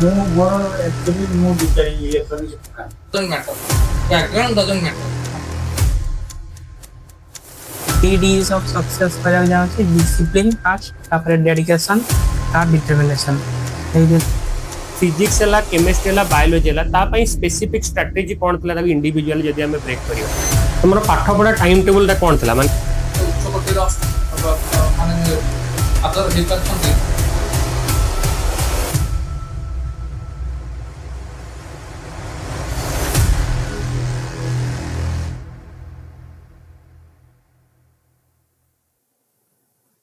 ମୋର actually ମୁଁ ବିଚାରି ଇଲେକ୍ଟ୍ରୋନିକ୍ସ ଦୋକାନ। doesn't matter. Background doesn't matter. Three Ds of success କରିବାକୁ ଯାଉଛି discipline first, ତାପରେ dedication, ତାପରେ determination। फिजिक्स है केमिस्ट्री है बायोलोजी है ता ପାଇଁ स्पेसिफिक स्ट्रेटजी कौन थला ताकि इंडिविजुअल जदी हमें ब्रेक करियो हमर पाठ पढ़ा टाइम टेबल ता कौन थला माने उच्च कोटिर माने अदर हिपारछन्ति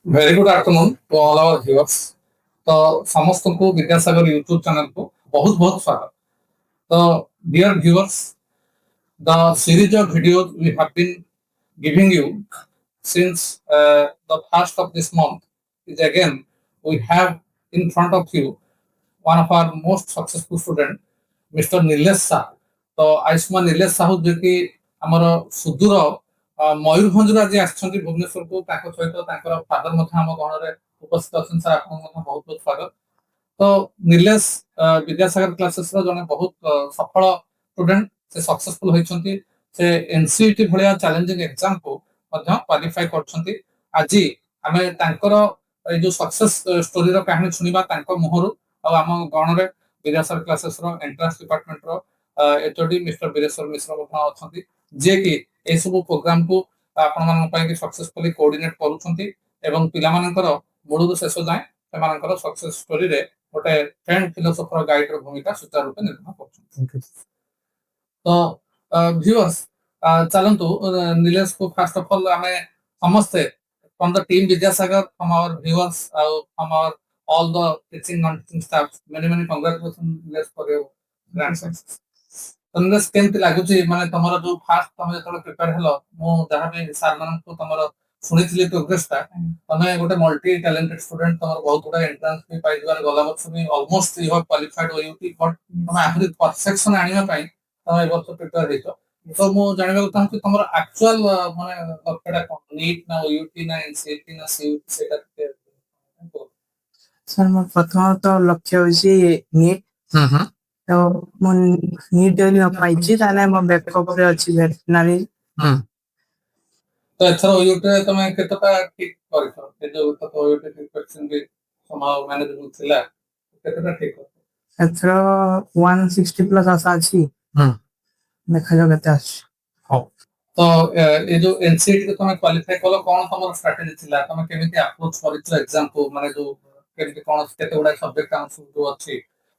very good afternoon to all our viewers. तो समस्त को विद्यासागर यूट्यूब चैनल को बहुत बहुत स्वागत। तो dear viewers, the series of videos we have been giving you since the first of this month is again we have in front of you one of our most successful student Mr. Nilesh Shah। तो आयुष्मान निलेश साहू जो कि आमर सुदूर मयूरभंज आज आछंती भुवनेश्वर को ताको सहित ताकर father मथ हम गण रे उपस्थित अछन सर आपन मथ बहुत बहुत स्वागत। तो निलेश विद्यासागर क्लासेस रो जने बहुत सफल स्टूडेंट से सक्सेसफुल होइछंती से एनसीईटी भलिया चैलेंजिंग एग्जाम को मध्य क्वालिफाई करछंती। आजि हमें तांकर ए जो सक्सेस स्टोरी रो कहानी सुनिबा तांकर मुहरु आ हम गण रे विद्यासागर क्लासेस रो एंट्रेंस डिपार्टमेंट रो एचओडी मिस्टर वीरेश्वर मिश्र मथ अछंती जे कि ए सब प्रोग्राम को आपण मन पय कि सक्सेसफुली कोऑर्डिनेट करूछंती एवं पिला मानकर मूलु शेष जाय सेमानकर सक्सेस स्टोरी रे गोटे फ्रेंड फिलोसोफर गाइड रो भूमिका सुचारू रूपे निर्वहन करछंती। तो व्यूअर्स चलंतु निलेश को फर्स्ट ऑफ ऑल हमें समस्ते from the team Vidyasagar from our viewers from our all the teaching non teaching staff many congratulation Nilesh for your grand success. तमने केमति लागुची माने तमरा जो फास्ट तमे जतले प्रिपेयर हलो मो जहा भी सर मान को तमरा सुनिथिली प्रोग्रेसटा तमे गोटे मल्टी टैलेंटेड स्टूडेंट तमरा बहुत गुडा एंट्रेंस भी पाइ दिवार गला वर्ष भी almost you have qualified OUT but तमे आखरी परफेक्शन आनिया पई तमे ए वर्ष प्रिपेयर हेतो। तो मो जानिबा को चाहूँ तमरा एक्चुअल माने लक्ष्यटा कोन नीट ना ओयूटी ना एनसीईटी ना सीयूटी सेटा सर मोर प्रथम तो लक्ष्य होची नीट। तो मो नीट जदि न पाइछि ताले मो बैकअप रे अछि वेटनरी। तो एथरो ओयूटी तमे केतटा ठीक करिसो ए जो तो ओयूटी प्रिपरेशन भी समाउ मैनेजेबल थिला केतटा ठीक कर एथरो 160 प्लस आशा अछि। देखा जाओ केते अछि। तो ये जो एनसीईटी को तमे क्वालिफाई कलो कोन तमर स्ट्रेटजी थिला तमे केमिति अप्रोच करिसो एग्जाम को माने जो केमिति कोन केते गुडा सब्जेक्ट आंसर जो अछि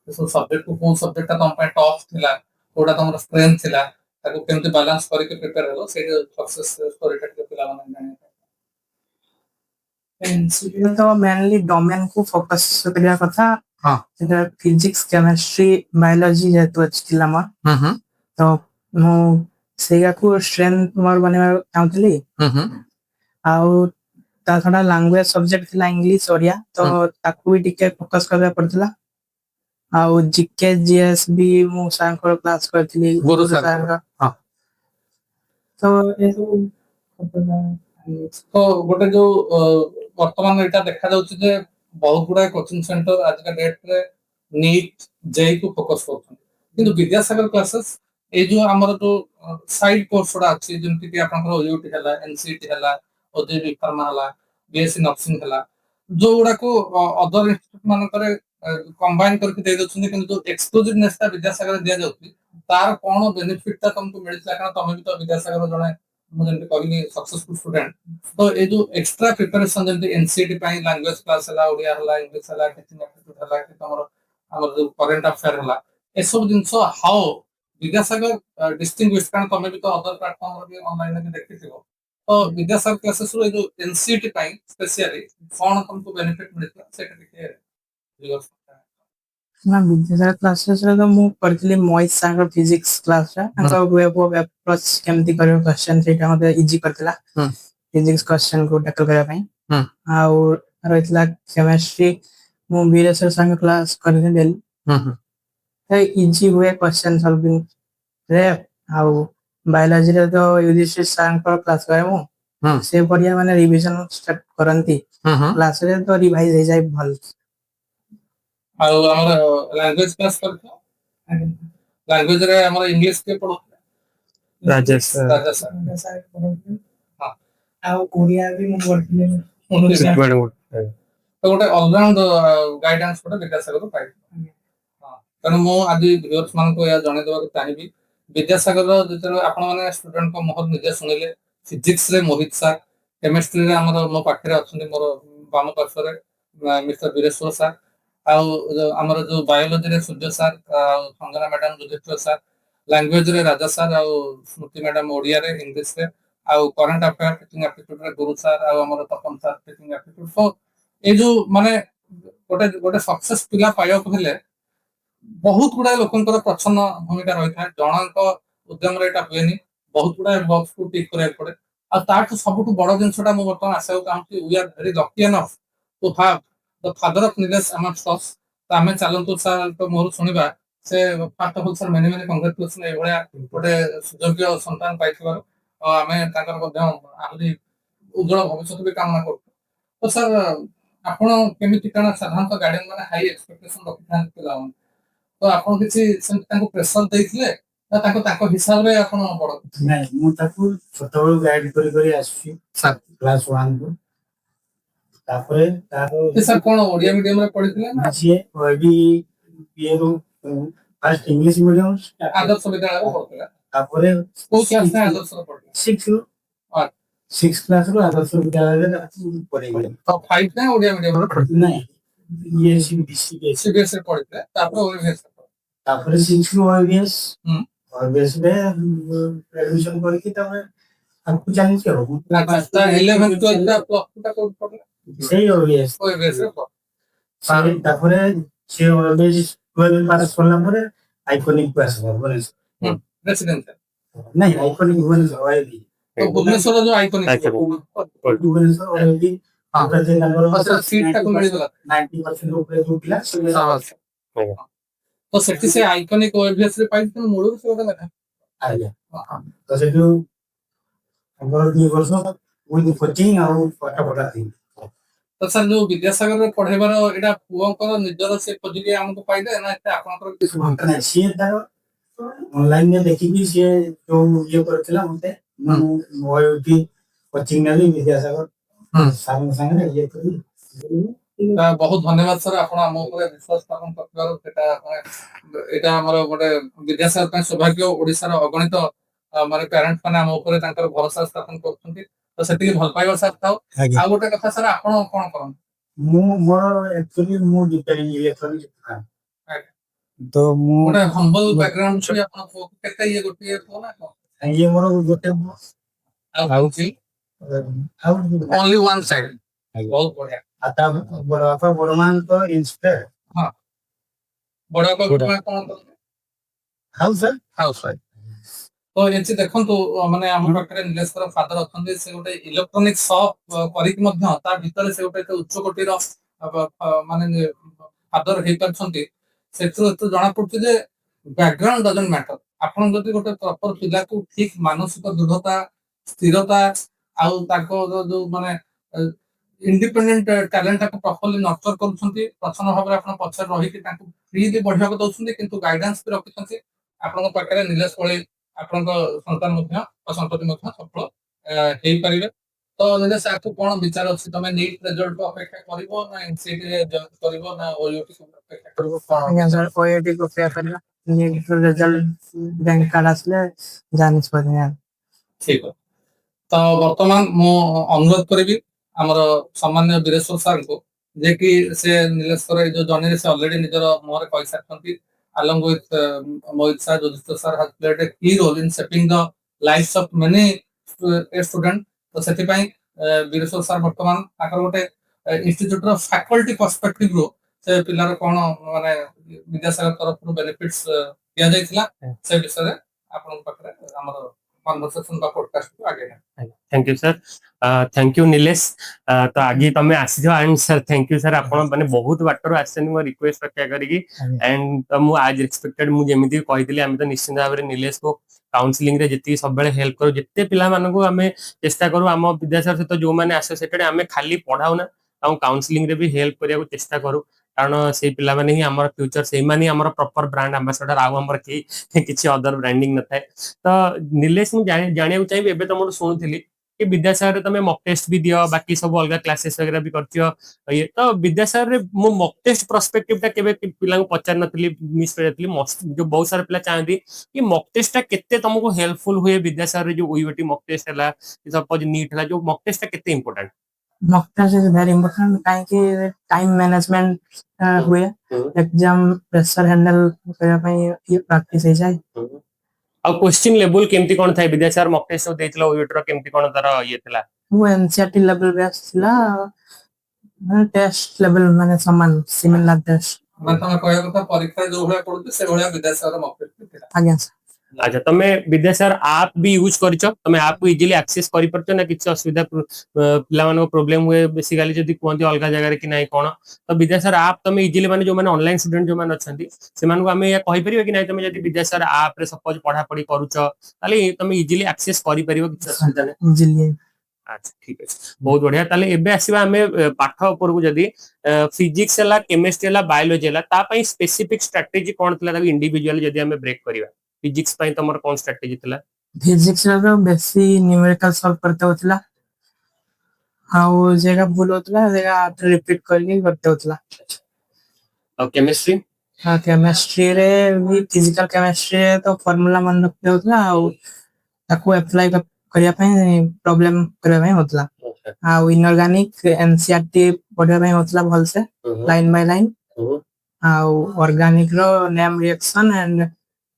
सो सब्जेक्ट को कोन सब्जेक्ट तम पे टॉप थिला कोडा तमर स्ट्रेंथ थिला ताको केमिति बैलेंस करके प्रिपेयर हेलो से सक्सेस स्टोरी टा पिला माने जाने एनसीईटी तो मेनली डोमेन को फोकस करिया कथा। हां सेटा फिजिक्स केमिस्ट्री बायोलॉजी जेतु अछि हमर। तो मो सेगा को स्ट्रेंथ मोर बनेबा चाहतली। आउ ता थोड़ा लैंग्वेज सब्जेक्ट थिला इंग्लिश ओरिया तो ताकू भी टिके फोकस करबा पड़तला। आउ जीके जीएस भी मो सांकर क्लास करथली गुरु सर का। हां तो ए तो गोटे जो वर्तमान एटा देखा जाउछि जे बहुत गुडा कोचिंग सेंटर आज का डेट रे नीट जेई को फोकस करथन किंतु विद्यासागर क्लासेस ए जो हमर जो साइड कोर्स रा अछि जेंति कि आपनकर ओयूटी हला एनसीईटी हला ओजेबी फार्मा हला बीएससी नर्सिंग हला जो गुडा को अदर इंस्टीट्यूट मान करे कंबाइन करके दे दछन किंतु जो एक्सक्लूसिवनेस ता विद्यासागर दिया जाउछि तार कोन बेनिफिट ता तुमको मिलता कारण तमे भी तो विद्यासागर जने मुझे कहली सक्सेसफुल स्टूडेंट। तो ये जो एक्स्ट्रा प्रिपरेशन जेंति एनसीईटी पई लैंग्वेज क्लास हला ओडिया हला इंग्लिश हला टीचिंग एप्टीट्यूड हला कि तमरो हमर जो करंट अफेयर हला ए सब जिंसो हाउ विद्यासागर डिस्टिंग्विश कारण तमे भी तो अदर प्लेटफॉर्म रे ऑनलाइन में देखिथिबो। तो विद्यासागर क्लासेस रो जो एनसीईटी पई स्पेशली कोन तुमको बेनिफिट मिलता सेटा देखिए ना विद्यासागर क्लासेस रे तो मु करथली मोहित सांगर फिजिक्स क्लास रे अंका वेब ऑफ अप्रोच केमति करियो क्वेश्चन सेटा मते इजी करथला। फिजिक्स क्वेश्चन को टैकल करिया पई आउ रहितला केमिस्ट्री मु वीरेश्वर सांगर क्लास करथि देली। ए इजी हुए क्वेश्चन सॉल्विंग रे आउ बायोलॉजी रे तो युधिष्ठिर सांगर क्लास करे मु से बढ़िया माने रिवीजन स्टार्ट करंती क्लास रे तो रिवाइज हो जाय भल। ଆଉ ଆମର ଲାଙ୍ଗୁଏଜ କ୍ଲାସ କରିଥିଲ ଲାଙ୍ଗୁଏଜ ରେ ଆମର ଇଂଲିଶ କିଏ ପଢୁଥିଲା ରାଜେଶ ରାଜା ସାର୍ ହଁ ଆଉ ଓଡ଼ିଆ ବି ମୁଁ ପଢିଥିଲି ତ ଗୋଟେ ଅଲରାଉଣ୍ଡ ଗାଇଡାନ୍ସ ଗୋଟେ ବିଦ୍ୟାସାଗରରୁ ପାଇଥିଲି ହଁ ତେଣୁ ମୁଁ ଆଜି ଭିଉଅର୍ସ ମାନଙ୍କୁ ଏହା ଜଣେଇଦେବାକୁ ଚାହିଁବି ବିଦ୍ୟାସାଗରର ଯେତେବେଳେ ଆପଣମାନେ ଷ୍ଟୁଡେଣ୍ଟଙ୍କ ମୁହଁରୁ ନିଜେ ଶୁଣିଲେ ଫିଜିକ୍ସରେ ମୋହିତ ସାର୍ କେମିଷ୍ଟ୍ରିରେ ଆମର ମୋ ପାଖରେ ଅଛନ୍ତି ମୋର ବାମ ପାର୍ଶ୍ୱରେ ମିଷ୍ଟର ବୀରେଶ୍ୱର ସାର୍ ଆଉ ଆମର ଯୋଉ ବାୟୋଲୋଜିରେ ସୂର୍ଯ୍ୟ ସାର୍ ଆଉ ସଞ୍ଜନା ମ୍ୟାଡାମ ଯୁଧିଷ୍ଠିର ସାର୍ ଲାଙ୍ଗୁଏଜରେ ରାଜା ସାର୍ ଆଉ ସ୍ମୃତି ମ୍ୟାଡାମ ଓଡ଼ିଆରେ ଇଂଲିଶରେ ଆଉ କରେଣ୍ଟ ଆଫେୟାର ଟିଚିଂ ଆପ୍ଟିଟ୍ୟୁଡରେ ଗୁରୁ ସାର୍ ଆଉ ଆମର ତପନ ସାର୍ ଟିଚିଂ ଆପ୍ଟିଟ୍ୟୁଡ ସୋ ଏଇ ଯୋଉ ମାନେ ଗୋଟେ ଗୋଟେ ସକ୍ସେସ ପିଲା ପାଇବାକୁ ହେଲେ ବହୁତ ଗୁଡାଏ ଲୋକଙ୍କର ପ୍ରଚ୍ଛନ୍ନ ଭୂମିକା ରହିଥାଏ ଜଣଙ୍କ ଉଦ୍ୟମରେ ଏଇଟା ହୁଏନି ବହୁତ ଗୁଡାଏ ବକ୍ସକୁ ଟିକ୍ କରିବାକୁ ପଡେ ଆଉ ତାଠୁ ସବୁଠୁ ବଡ ଜିନିଷଟା ମୁଁ ବର୍ତ୍ତମାନ ଆସିବାକୁ ଚାହୁଁଛି we are very lucky enough to have the father of Nilesh amongst us ତ ଆମେ ଚାଲନ୍ତୁ ସାର୍ ମୋରୁ ଶୁଣିବା ସେ first of all sir many many congratulation ଏଇଭଳିଆ ଗୋଟେ ସୁଯୋଗ୍ୟ ସନ୍ତାନ ପାଇଥିବାରୁ ଆମେ ତାଙ୍କର ମଧ୍ୟ ଆହୁରି ଉଜ୍ଜଳ ଭବିଷ୍ୟତ ବି କାମନା କରୁଛୁ ତ ସାର୍ ଆପଣ କେମିତି କାରଣ ସାଧାରଣତଃ ଗାର୍ଡିଆନ ମାନେ ହାଇ ଏକ୍ସପେକ୍ଟେସନ ରଖିଥାନ୍ତି ପିଲାମାନେ ତ ଆପଣ କିଛି ସେମିତି ତାଙ୍କୁ ପ୍ରେସର ଦେଇଥିଲେ ନା ତାଙ୍କ ତାଙ୍କ ହିସାବରେ ଆପଣ ବଡ ନାଇଁ ମୁଁ ତାକୁ ଛୋଟବେଳୁ ଗାଇଡ କରି କରି ଆସିଛି ସାର୍ କ୍ଲାସ 1 ରୁ ତାପରେ ତାର ସାର୍ କଣ ଓଡିଆ ମିଡିୟମରେ ପଢିଥିଲେ ନା ସିଏ ଏଠି ଇଏରୁ ଫାଷ୍ଟ ଇଂଲିଶ ମିଡିୟମ ଆଦର୍ଶ ବିଦ୍ୟାଳୟରେ ପଢୁଥିଲା ତାପରେ କୋଉ କ୍ଲାସ ନା ଆଦର୍ଶରେ ପଢିଥିଲା 6 ରୁ ଆଚ୍ଛା। 6 କ୍ଲାସ ରୁ ଆଦର୍ଶ ବିଦ୍ୟାଳୟରେ ତାକୁ ପଢେଇଲି ତ 5 ନା ଓଡିଆ ମିଡିୟମରେ ପଢିଥିଲେ ନାଇଁ ଇଏ ସିବିଏସଇ ସିବିଏସଇ ରେ ପଢିଥିଲେ ତାପରେ ଓଏଭିଏସ୍ ତାପରେ 6 ରୁ ଓଏଭିଏସ୍ ହୁଁ ଓଏଭିଏସ୍ ରେ ଆଡମିସନ କରିକି ତାପରେ ଆଗକୁ ଚାଲିଛି ଆଉ ଆଚ୍ଛା 11 12 ଟା ପ୍ଲସ୍ 2 ଟା କୋଉଠି ପଢିଲେ ସେଇ ଓଏଭିଏସ୍ ଓଏଭିଏସ୍ ରେ ତାପରେ ସେ ଓଏଭିଏସ୍ 12 ପାସ୍ କଲା ପରେ ଆଇକନିକ କୁ ଆସିବ ଭୁବନେଶ୍ୱର ରେସିଡେନ୍ସିଆଲ ନାଇଁ ଆଇକନିକ ଭୁବନେଶ୍ୱର ଓଏଭି ତ ଭୁବନେଶ୍ୱର ଯୋଉ ଆଇକନିକ ଭୁବନେଶ୍ୱର ଓଏଭି ତାଙ୍କର ସିଟ୍ ତାକୁ ମିଳିଗଲା 90% ଉପରେ ଯୋଉ ଥିଲା ତ ସେଠି ସେ ଆଇକନିକ ଓଏଭିଏସ୍ ରେ ପାଇଛି କିନ୍ତୁ ମୂଳରୁ ସେ ଗୋଟେ ଲେଖା ଆଜ୍ଞା ତ ସେଠୁ ଆମର 2 ବର୍ଷ ୱିଥ୍ କୋଚିଂ ଆଉ ପାଠ ପଢା ଥିଲା ତ ସାର୍ ଯୋଉ ବିଦ୍ୟାସାଗରରେ ପଢେଇବାର ଏଇଟା ପୁଅଙ୍କର ନିଜର ସେ ଖୋଜିକି ଆମକୁ ପାଇଲେ ନା ଏଟା ଆପଣଙ୍କର କିଛି ନାଇଁ ସିଏ ତାର ଅନଲାଇନରେ ଦେଖିକି ସିଏ ଯୋଉ ଇଏ କରିଥିଲା ମତେ ମୁଁ ଏଠି କୋଚିଂ ନେଲି ବିଦ୍ୟାସାଗର ସାରଙ୍କ ସାଙ୍ଗରେ ଇଏ କରି ବହୁତ ଧନ୍ୟବାଦ ସାର୍ ଆପଣ ଆମ ଉପରେ ବିଶ୍ୱାସ ସ୍ଥାପନ କରିଥିବାରୁ ସେଟା ଏଇଟା ଆମର ଗୋଟେ ବିଦ୍ୟାସାଗର ପାଇଁ ସୌଭାଗ୍ୟ ଓଡିଶାର ଅଗଣିତ ମାନେ ପ୍ୟାରେଣ୍ଟ ମାନେ ଆମ ଉପରେ ତାଙ୍କର ଭରସା ସ୍ଥାପନ କରୁଛନ୍ତି ତ ସେତିକି ଭଲ ପାଇବା ସାର୍ ଥାଉ ଆଉ ଗୋଟେ କଥା ସାର୍ ଆପଣ କଣ କରନ୍ତି ମୁଁ ମୋର ଆକ୍ଚୁଆଲି ମୁଁ ରିପେୟାରିଂ ଇଲେକ୍ଟ୍ରୋନିକ୍ସ ଦୋକାନ ତ ମୁଁ ଗୋଟେ ହମ୍ବଲ ବ୍ୟାକଗ୍ରାଉଣ୍ଡ ଛୁଆ ଆପଣ କେତେ ଇଏ ଗୋଟିଏ ପୁଅ ନା କଣ ଇଏ ମୋର ଗୋଟେ ଆଉ only one side ବହୁତ ବଢିଆ ଆଉ ତା ବଡ ବାପା ବଡ ମାଙ୍କ ଇନ୍ସପେକ୍ଟର ହଁ ବଡ ବାପା କଣ କରନ୍ତି ହାଉସ ହାଉସ ତ ଏଠି ଦେଖନ୍ତୁ ମାନେ ଆମ ପାଖରେ ନିଲେଶଙ୍କର ଫାଦର ଅଛନ୍ତି ସେ ଗୋଟେ ଇଲେକ୍ଟ୍ରୋନିକ ସପ୍ କରିକି ମଧ୍ୟ ତା ଭିତରେ ସେ ଗୋଟେ ଉଚ୍ଚ କୋଟିର ମାନେ ଫାଦର ହେଇପାରୁଛନ୍ତି ସେଥିରୁ ଜଣା ପଡୁଛି ଯେ ବ୍ୟାକଗ୍ରାଉଣ୍ଡ ଡଜଣ୍ଟ ମ୍ୟାଟର ଆପଣ ଯଦି ଗୋଟେ ପ୍ରପର ପିଲାକୁ ଠିକ ମାନସିକ ଦୃଢତା ସ୍ଥିରତା ଆଉ ତାଙ୍କ ଯୋଉ ମାନେ ଇଣ୍ଡିପେଣ୍ଡେଣ୍ଟ ଟ୍ୟାଲେଣ୍ଟଟାକୁ ପ୍ରପରଲି ନର୍ଚର କରୁଛନ୍ତି ପ୍ରଚ୍ଛନ୍ନ ଭାବରେ ଆପଣ ପଛରେ ରହିକି ତାଙ୍କୁ ଫ୍ରିଲି ବଢିବାକୁ ଦଉଛନ୍ତି କିନ୍ତୁ ଗାଇଡାନ୍ସ ବି ରଖିଛନ୍ତି ଆପଣଙ୍କ ପାଖରେ ନିଲେଶ ଭଳି ଆପଣଙ୍କ ସନ୍ତାନ ମଧ୍ୟ ସନ୍ତତି ମଧ୍ୟ ସଫଳ ହେଇପାରିବେ ତ ନିଲେଶ ଆକୁ କଣ ବିଚାର ଅଛି ତମେ ନିଟ୍ ରେଜଲ୍ଟ ଅପେକ୍ଷା କରିବ ନା ଏନସିଟି ରେ ଜଏନ୍ କରିବ ନା ଓୟୁଟି ଅପେକ୍ଷା କରିବ ଆଜ୍ଞା ସାର୍ ଓୟୁଟି କୁ ଅପେକ୍ଷା କରିବା ନିଟ୍ ରେଜଲ୍ଟ ବ୍ୟାଙ୍କ କାର୍ଡ ଆସିଲେ ଯାହା ନିଷ୍ପତ୍ତି ନିଆ ଠିକ ତ ବର୍ତ୍ତମାନ ମୁଁ ଅନୁରୋଧ କରିବି ଆମର ସମ୍ମାନୀୟ ବୀରେଶ୍ୱର ସାର୍ଙ୍କୁ ଯେ କି ସେ ନିଲେଶଙ୍କର ଏଇ ଯୋଉ ଜର୍ଣ୍ଣିରେ ସେ ଅଲରେଡି ନିଜର ମୁହଁରେ କହିସାରିଛନ୍ତି along with Mohit sir, Yudhishthir sir has played a key role in shaping the lives of many students ତ ସେଥିପାଇଁ ବୀରେଶ୍ୱର ସାର୍ ବର୍ତ୍ତମାନ ତାଙ୍କର ଗୋଟେ ଇନଷ୍ଟିଚ୍ୟୁଟ ର ଫାକଲ୍ଟି ପର୍ସପେକ୍ଟିଭ ରୁ ସେ ପିଲାର କଣ ମାନେ ବିଦ୍ୟାସାଗର ତରଫରୁ ବେନିଫିଟ୍ସ ଦିଆଯାଇଥିଲା ସେ ବିଷୟରେ ଆପଣଙ୍କ ପାଖରେ ଆମର କନଭରସେସନ ବା ପଡକାଷ୍ଟକୁ ଆଗେଇ thank you sir thank you Nilesh तो आज तुम आसी and sir thank you sir आप मैंने बहुत बाटर आसो रिक्वेस्ट रक्षा करी एंड तो मुझे आज एक्सपेक्टेड मुझे कही आम तो निश्चित भाव में निलेश को काउनसिलिंग रे जितनी सब हेल्प करूँ जिते पिला आम चेष्टा करूँ आम विद्यासागर सहित जो मैंने एसोसिएटेड आम खाली पढ़ाऊना काउनसिलिंग रे भी हेल्प करने चेष्टा करूँ କାରଣ ସେଇ ପିଲାମାନେ ହିଁ ଆମର ଫ୍ୟୁଚର, ସେଇମାନେ ହିଁ ଆମର ପ୍ରପର ବ୍ରାଣ୍ଡ ଆମ୍ବାସଡର, ଆଉ ଆମର କେହି କିଛି ଅଦର ବ୍ରାଣ୍ଡିଂ ନଥାଏ। ତ ନିଲେଶ, ମୁଁ ଜାଣିବାକୁ ଚାହିଁବି, ଏବେ ତମଠୁ ଶୁଣୁଥିଲି कि विद्यासागर तमे मॉक टेस्ट भी दियो, बाकी सब अलग क्लासेस वगैरह भी करथियो ये, तो विद्यासागर रे मो मॉक टेस्ट पर्सपेक्टिव ता केबे पिला को पचार नथली, मिस कर जातली, जो बहुत सारे पिला चाहती कि मॉक टेस्ट ता केते तुमको हेल्पफुल हुए विद्यासागर रे, जो ओयूटी मॉक टेस्ट हला, सपोज नीट हला, जो मॉक टेस्ट ता केते important? Mock test is very important, काहे कि टाइम मैनेजमेंट हुए, एग्जाम प्रेशर हैंडल करबा पई ये प्रैक्टिस हो जाए। आ क्वेश्चन लेवल केमती कोन थाय विद्यासागर मॉक टेस्ट देथिला ओयूटी रो, केमती कोन तार ये थिला? वो एनसीईआरटी लेवल पे आसला, टेस्ट लेवल माने समान सिमिलर टेस्ट। ମାନେ ତମେ କହିବା କଥା ପରୀକ୍ଷା ଯୋଉ ଭଳିଆ ପଡୁଛି ସେ ଭଳିଆ ବିଦ୍ୟାସାଗର ମକ୍ ଟେଷ୍ଟ ଥିଲା। आज्ञा सर। अच्छा, तमे विद्यासागर ऐप भी यूज करिचो, तमे ऐप को इजीली एक्सेस करि परचो ना? किछ असुविधा पिला मानको प्रॉब्लम हुए बेसिकली जदी कोंती अलगा जगह रे कि नाही कोन, तो विद्यासागर ऐप तमे इजीली माने जो माने ऑनलाइन स्टूडेंट जो माने अछंती से मानको हमें या कहि परिबो कि नाही, तमे जदी विद्यासागर ऐप रे सपोज पढा पढी करूचो ताले तमे इजीली एक्सेस करि परिबो, किछ असुविधा नाही? इजीली। अच्छा, ठीक अछि, बहुत बढ़िया। ताले एबे आसीबा हमें पाठ ऊपर को, जदी फिजिक्स हला, केमिस्ट्री हला, बायोलॉजी हला, ता पई स्पेसिफिक स्ट्रेटजी कोन थिला, ताकि इंडिविजुअली जदी हमें ब्रेक करिवा? फिजिक्स पई तमर कोन स्ट्रेटजी थिला? फिजिक्स रो बेसी न्यूमेरिकल सॉल्व करते होतला, हाउ जगह भूल होतला जगह रिपीट करके करते होतला। और केमिस्ट्री? हां, केमिस्ट्री रे भी फिजिकल केमिस्ट्री रे तो फार्मूला मन रखते होतला, हाउ ताको अप्लाई करिया पई प्रॉब्लम करबा पई होतला। हाउ इनऑर्गेनिक एनसीईआरटी पढिया पई होतला भल से, line by line. How organic रो name reaction and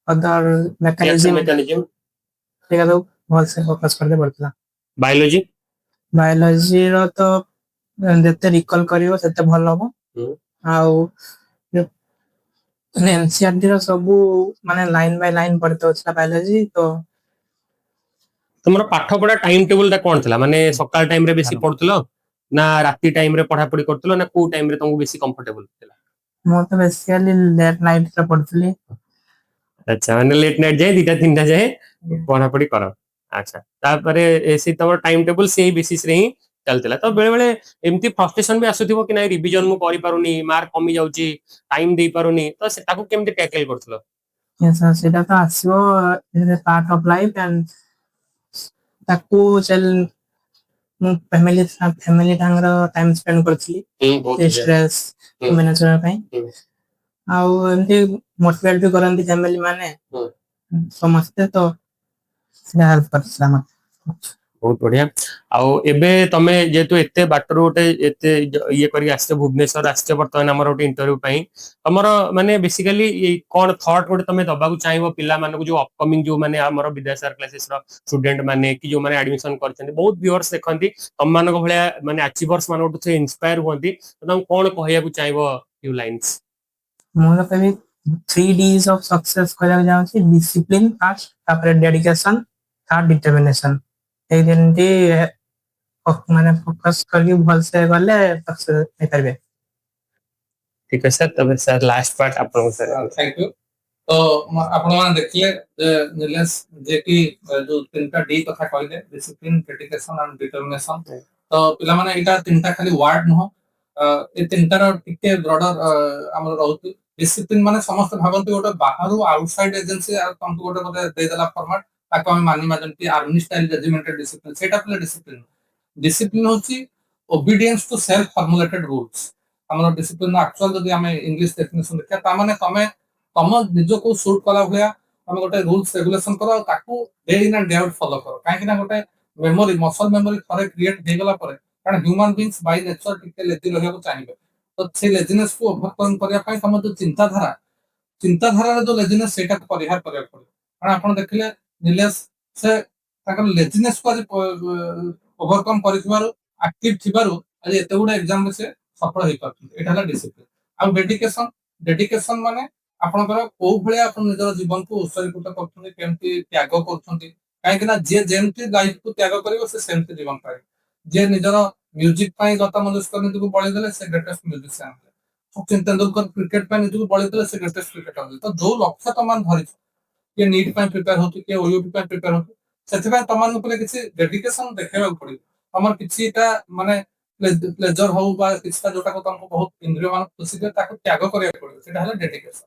other mechanism ठीक है, भल से फोकस करते पड़ता। बायोलॉजी? बायोलॉजी रो तो जते रिकॉल करियो सेते भल हो। हाउ एनसीईआरटी रो सब माने लाइन बाय लाइन पढ़ते होतला बायोलॉजी। तो तुमरो पाठ पढ़ा टाइम टेबल ता कोन थिला? माने सकाळ टाइम रे बेसी पढतलो ना राती टाइम रे पढ़ा पढ़ी करतलो, ना को टाइम रे तुमको बेसी कंफर्टेबल थिला? मो तो बेसिकली लेट नाइट रे पढ़तली। अच्छा, माने लेट नाइट जाए, 2टा 3टा जाए पढ़ा पढ़ी करो। अच्छा, तापरे एसी तमरो टाइम टेबल सेही बेसिस रे ही चलतिला। तो बेले बेले एमती फ्रस्ट्रेशन भी आसुथिबो कि नाही, रिवीजन मु करि पारुनी, मार्क कमी जाउची, टाइम दे पारुनी, तो सेटाको केमती टैकल करथलो? यस सेटा तो आसीबो, is a part of life and ताको चल मु फैमिली टांगर टाइम स्पेंड करथली, स्ट्रेस मैनेज करबा पई। आउ एमती मोटिवेट भी करंती फैमिली माने समझते, तो से हेल्प करथला मत। बहुत बढ़िया। आउ एबे तमे जेतु एते बाटर गोटे एते ये करी आस्ते भुवनेश्वर आस्ते वर्तमान हमर गोटे इंटरव्यू पई, हमर माने बेसिकली कोन थॉट गोटे तमे दबाकू चाहिबो पिला मानको, जो अपकमिंग जो माने हमर विद्यासागर क्लासेस रो स्टूडेंट माने कि जो माने एडमिशन करछन, बहुत व्यूअर्स देखंती तम मानको भलिया माने अचीवर्स मानको से इंस्पायर होंती, तो तम कोन कहया को चाहिबो फ्यू लाइंस? मोर कभी 3 Ds ऑफ सक्सेस कहला जाउ छी, डिसिप्लिन फर्स्ट, तापर डेडिकेशन, थर्ड डिटरमिनेशन। ए दिनटी माने फोकस करके भल से गले सक्सेस हे करबे। ठीक है सर, तबे सर लास्ट पार्ट आपन सर। Thank you. तो आपण माने देखले जे निलेश जे कि जो 3टा डी कथा कहले, डिसिप्लिन, डेडिकेशन एंड डिटरमिनेशन, तो पिला माने एटा 3टा खाली वर्ड न, ए 3टा रो टिके ब्रॉडर हमर रहउती। डिसिप्लिन माने समस्त भाबंती गोटे बाहरु आउटसाइड एजेंसी तुमको गोटे गोटे दे देला फॉर्मेट, ताको हम मानी माजंती आर्मी स्टाइल रेजिमेंटेड डिसिप्लिन, सेटा पले डिसिप्लिन। डिसिप्लिन होची obedience to self formulated rules. हमर डिसिप्लिन एक्चुअल जदी हमें इंग्लिश डेफिनेशन देखा, ता माने तमे तम निज को सूट कला भलिया तमे गोटे रूल्स रेगुलेशन करो, ताकू day in and day out follow करो। काहे कि ना गोटे मेमोरी मसल मेमोरी थरे क्रिएट हे गला परे, कारण ह्यूमन बीइंग्स बाय नेचर टिके लेजी रहया को चाहिबे। तो से लेजीनेस को ओवरकम करिया पई तम जो चिंताधारा रे जो लेजीनेस सेटा परिहार करिया पड़े। कारण आपण देखिले निलेश से ताकर लेजीनेस को आज ओवरकम करिथिबारु, एक्टिव थिबारु आज एते गुडा एग्जाम में से सफल हे पाथि। एटा हला डिसिप्लिन। आ डेडिकेशन माने आपनकर को भलिया आपन निजर जीवन को उत्सर्गित करथुनी, केमती त्याग करथुनी। काहे कि ना जे जेमती लाइफ को त्याग करिवो से सेमती जीवन पाए। जे निजर म्यूजिक पई लता मंगेशकर निजको बळी देले से greatest musician. Sachin Tendulkar cricket पई निजको बळी देले से ग्रेटेस्ट क्रिकेटर होले। तो जो लक्ष्य तमान धरि के नीट पई प्रिपेयर होती, के ओयूपी पई प्रिपेयर होती, सेति पई तमान ऊपर किछि डेडिकेशन देखेबा पड़िबो। तमर किछिटा माने ପ୍ଲେଜର ହଉ ବା କିଛିଟା ଯୋଉଟାକୁ ତମକୁ ବହୁତ ଇନ୍ଦ୍ରିୟ ମାନ ଖୁସି ଦିଏ ତାକୁ ତ୍ୟାଗ କରିବାକୁ ପଡିବ, ସେଇଟା ହେଲା ଡେଡିକେସନ।